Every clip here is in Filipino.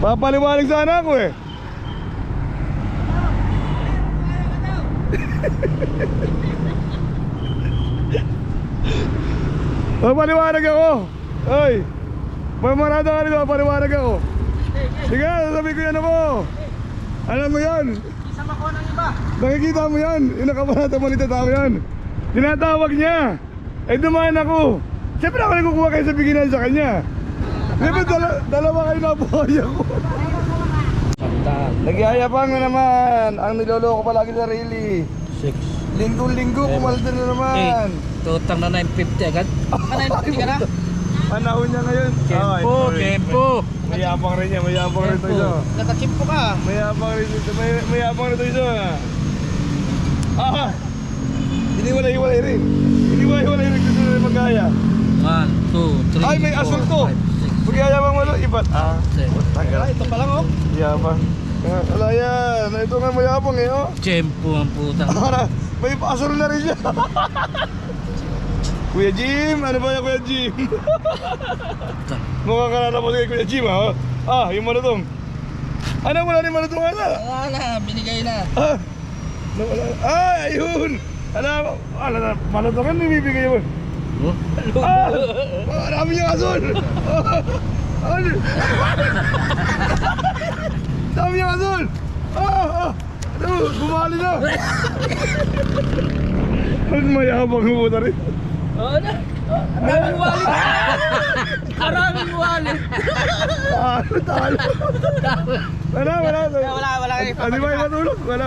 Papaliwanag sana ako eh. Papaliwanag ako. Oy, mamarada ka nito, papaliwanag ako. Sige, sasabihin ko yan ako. Alam mo yan. Isama ko ng iba. Nakikita mo yan. Yung nakapanata mo nito tao yan. Tinatawag niya. Eh dumaan ako. Siyempre ako nagkukuha kayo sa biginan sa kanya. Siyempre dalawa kayo napakaya ko. Nagyayabang na naman. Ang niloloko palagi sa sarili. 6, Linggo-linggo pumalda na naman. tutang na 950 agad. 950 ka na? Panahon niya ngayon. Tempo, tempo. Mayabang rin niya, mayabang rin ito isa. Nakachimpo ka. Mayabang rin ito, mayabang rin ito isa. Ah! Hiniwalay-hiwalay rin. Hiniwalay-hiwalay rin gusto na magkaya. 1, 2, 3, Ay, may asul to. Magyayabang mo ito, ibat. Ah, tanggal. Ito pa lang oh. Yabang. Wala yan. Ito nga mayabang eh, oh. Tempo ang putang. May asul na rin siya. Kuya Jim, ano ba yan Kuya Jim? Mukhang kalala mo kay Kuya Jim ha? Ah, yung malutong. Ano, wala rin malutong ata? Wala na, binigay na. Ah, nawala. Ah, ayun! Ano na, malutong yan, nabibigay mo. Oh? Ah! Marami niyang asul! Ano? Dami niyang asul! Ano, bumali na! Ano mayabang mo na rin? Ano? Maraming wallet. Maraming wallet. Talo. Wala. Wala kayo. Ano ba yung matulog? Wala.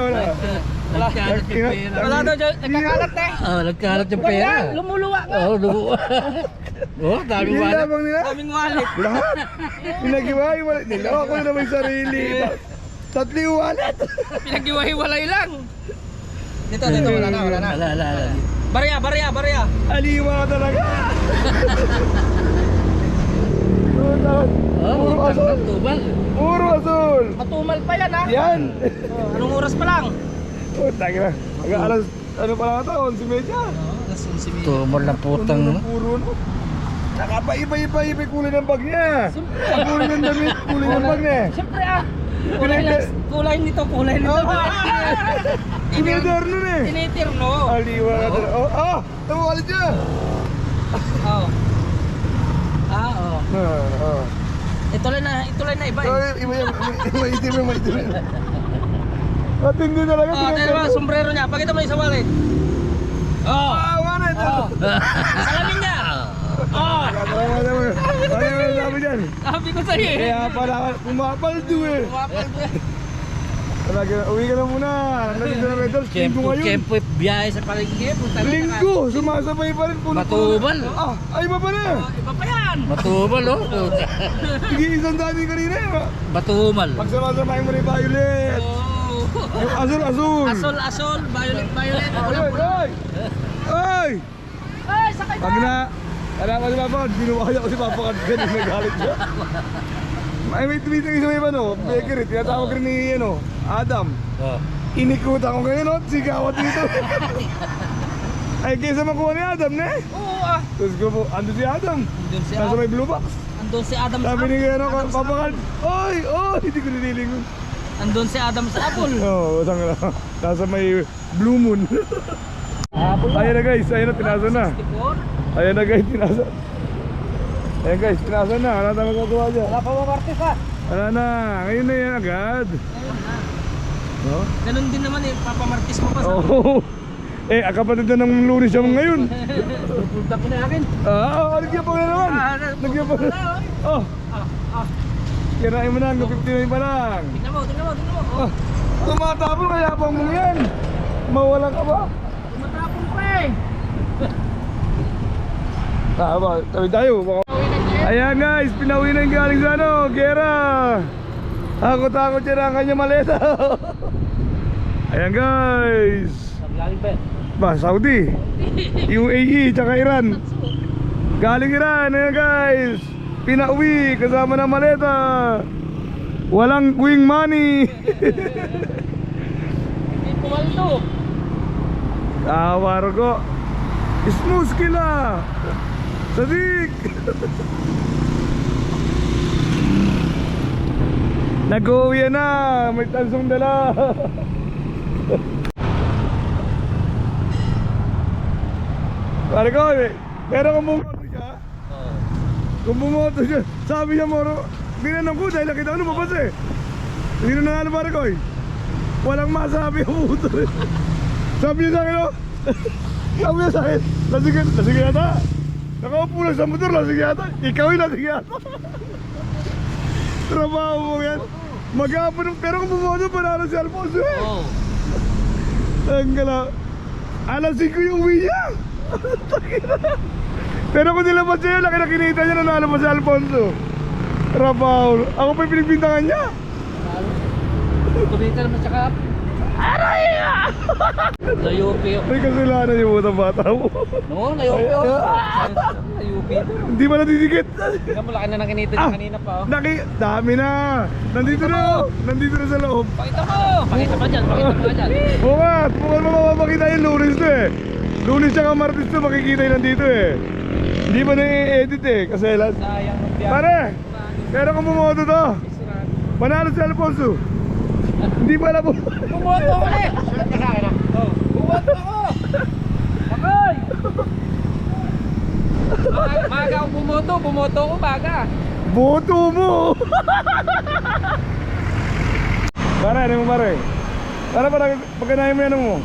Wala daw dyan. Nagkakalat eh. Oh, nagkalat yung pera. Wala, lumuluwa ka. Oh, lumuwa. Oh, dami Yung wala. labang nila? Daming wallet. Lahat. Pinag-iwahiwalay. Niloko na naman yung sarili. Tatli yung wallet. Pinag-iwahiwalay lang. Dito, wala na. Ala. Barya. Aliwa ka talaga. Oh, Puro asul. tubal. Puro asul. Matumal pa yan ha. Yan. Anong oras pa lang? Oh, tagi na. Alas, ano pa lang ito? 11:30. Tumor na putang. Puro no. Nakapaiba-iba kulay ng bag niya. Ang kulay ng damit, kulay ng bag niya. Siyempre kulay nito. Pinadar nun eh. Tinitirno. Aliwa ka talaga. Tamawalit niya. Oo. Oo. Ituloy na iba eh. Maitim. At hindi talaga. Tignan mo, sombrero niya. Pakita mo yung sa wallet. Wala ito. Salamin niya. Ano yung sabi dyan? Sabi ko sa'yo eh. Kaya pala pumapaldo eh. Talaga, uwi ka na muna. Nandito na rin. Linggo ngayon. Kempo, biyahe sa palengke. Linggo, sumasabay pa rin. Matubal. Ay iba pa na. Iba pa yan. Matubal, oh. Sige, isang dati kanina eh. Matumal. Pagsama-samahin mo rin violet. Yung asul. Asol, violet. Ay! Ay, sakay Pag na, alam ko si Papa, binuwaya ko si Papa ganun, nagalit siya. Ay, may tumitang isa may iba no, bakery, tinatawag rin ni Adam. Oh. Inikutan ko ngayon, sigawat dito. Ay, kaysa makuha ni Adam, ne? Oo Tapos ko po, ando si Adam. Andun si Nasa Adam. may blue box. Andun si Adam sa Sabi ni Adam sa Papa Carl, oy, hindi ko nililingon. Andun si Adam sa Apple. Oo, utang na. Nasa may blue moon. Ayan na guys, ayan na, tinasa na. 64. Ayan na guys, tinasa. Ayan guys, tinasa na. Wala na magagawa dyan. Wala pa mamartis ha. Wala na, ngayon na yan agad. No? Ganun din naman eh, papamartis mo pa sa... Oo. Kapatid na ng Lunes siya ngayon. Punta ko na akin. Nagyapang na naman. Nagyapang na. Kirain mo na, hanggang 59 pa lang. Tingnan mo. Tumatapon kaya pang mong yan. Mawala ka ba? Tumatapon pa eh. Tabi tayo. Ayan guys, pinauwi na yung galing sa Gera. Takot siya na ang kanya maleta. Ayan guys. Galing ba? Saudi, UAE, tsaka Iran. Galing Iran, ayan guys. Pinauwi kasama ng maleta. Walang wing money. Hindi pumaldo. Wargo. Smooth kila. Sadik! Nag-uwi na! May tansong dala! Pare ko, pero kung bumoto siya, kung bumoto siya, sabi niya Moro, tinanong ko dahil nakita ko lumabas eh. Sino na ano pare ko eh? Walang masabi ang puto eh. Sabi niya sa akin oh. Sabi niya sa akin, lasing yata. Nakaupo lang sa motor, lasing yata. Ikaw yung lasing yata. Trabaho mo yan. Mag-aapon, pero kung bumoto, panalo si Alfonso eh. Oo. Ang gala. Alas 5 yung uwi niya. Pero kung nilabas niya yun, laki na kinita niya na nalabas si Alfonso. Trabaho. Ako pa yung pinagbintangan niya. Kumita naman sa kap. Aray! Layupi yun. May kasalanan yung utang bata mo. No, layupi yun. Layupi yun. Hindi ba natidikit? Tingnan mo, laki na ng kinita niya kanina pa. Oh. Dami na. Nandito na. Nandito na sa loob. Pakita mo! Pakita mo dyan, pakita mo dyan. Bukas mo mapapakita yung lunes to eh. Lunes tsaka Martes to makikita yung nandito eh. Hindi ba na-edit eh. Kasi Sayang ng biyak. pare, pero kung bumoto to, panalo si Alfonso. Hindi ba alam mo? Bumoto ko ulit! Sulat ka sa akin ah. Oo. Bumoto ako! Bakay! Maga ako bumoto ko baga. Boto mo! Pare, ano mo pare? Para pagkanahin mo yan mo.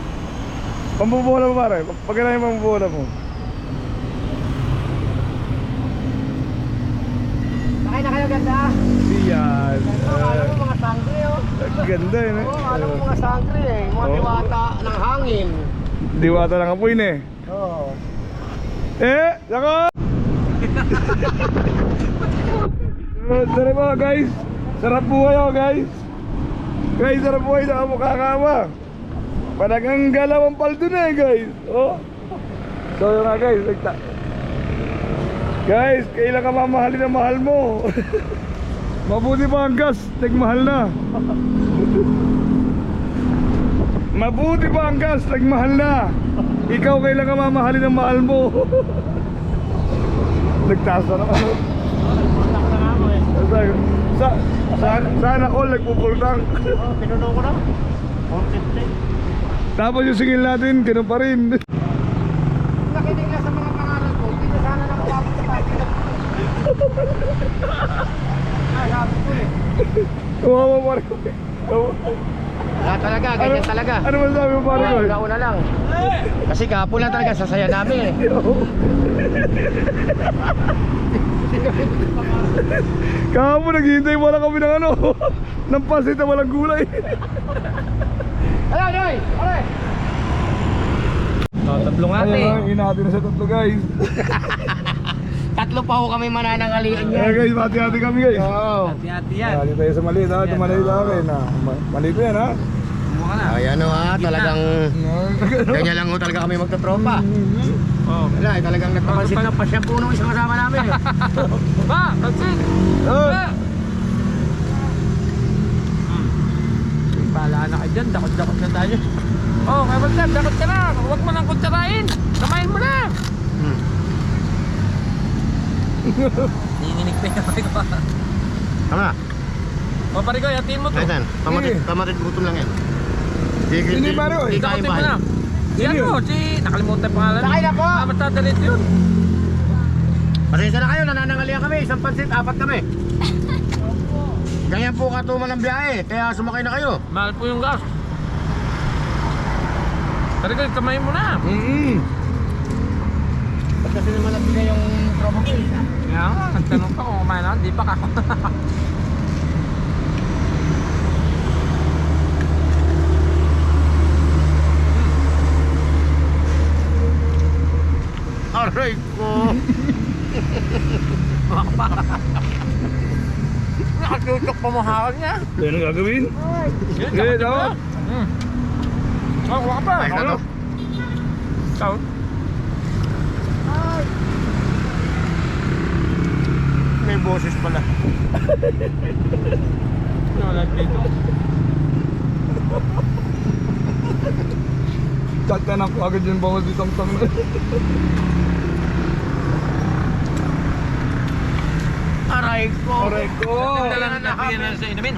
Pambubola mo pare, pagkanahin mo pambubola mo. Sakay na kayo ganda. Yan. Akala mo mga sangre oh. Ganda yun eh. Oo, akala mo mga sangre eh. Mga Oo. diwata ng hangin. Diwata ng apoy na eh. Oo. Sako! Sarap mo guys. Sarap buhay ako guys. Guys, sarap buhay sa kamukha kama. Panagang galaw ang paldo na eh guys. Oh. So yun nga guys. Guys, kailan ka mamahalin ang mahal mo. Mabuti pa ang gas. Nagmahal na. Mabuti pa ang gas. Nagmahal na. Ikaw kailan ka mamahalin ang mahal mo. Nagtaas na naman. Sana all nagpupultang. Oo, pinuno ko na. 450. Tapos yung singil natin, ganun pa rin. Nakinig lang sa mga pangalan ko. Hindi na sana nakawapit sa tayo. Sabi ko eh. Kawawa pa rin. Wala talaga, ganyan talaga. Ano masabi mo pare ko? Una lang. Kasi kahapon lang talaga sasaya namin eh. Kahapon naghihintay mo lang kami ng ano. Ng pasit na walang gulay. Ayan, ayan! Pare! Tatlong Ayun, hinati na sa tatlo guys. Tatlo pa ho kami mananangalian niya. Ayan guys, hati-hati kami guys. Oo. Hati-hati yan. Hati tayo sa maliit ha, ito maliit sa akin ha. Maliit yan ha. Kumuha ka na. Ayan o ha, talagang ganyan lang ho talaga kami magtatropa. Oo. Wala, talagang nagpapansin na pa siya po nung isang kasama namin. Ba! Pansin! Ba! Bahala na kayo dyan, dakot-dakot na tayo. Oh, kaya wag na, dakot ka na. Huwag mo nang kutsarain. Kamain mo na. Nanginginig pa yung kamay ko. Tama na. O pare ko, yatiin mo to. Ayan, pamatit gutom lang yan. Hindi pare ko. Hindi tayo Dakotin mo bahay. na. Si ano, si nakalimutan yung pangalan. Sakay na po! Ah, basta dalit yun. Pasensya na kayo, nananangalian kami. Isang pansit, 4 kami. Ganyan po katuman ng biyahe, kaya sumakay na kayo. Mahal po yung gas. Pare ko, kamain mo na. Ba't kasi naman nagbigay yung promo ko eh. Kaya nga, nagtanong pa kung kumain na, di pa ka. Aray ko! Nakatutok pa mo hakan niya. Yan ang gagawin. Yun, Okay, dakotin mo daw. na. Oh, wala ka pa. Ay, Ano? ano? Ikaw? May boses pala. Wala dito. Tagtanak ko agad yung bawal di tang-tang na. Aray ko. Aray ko. Dala na nabigyan na sa inumin.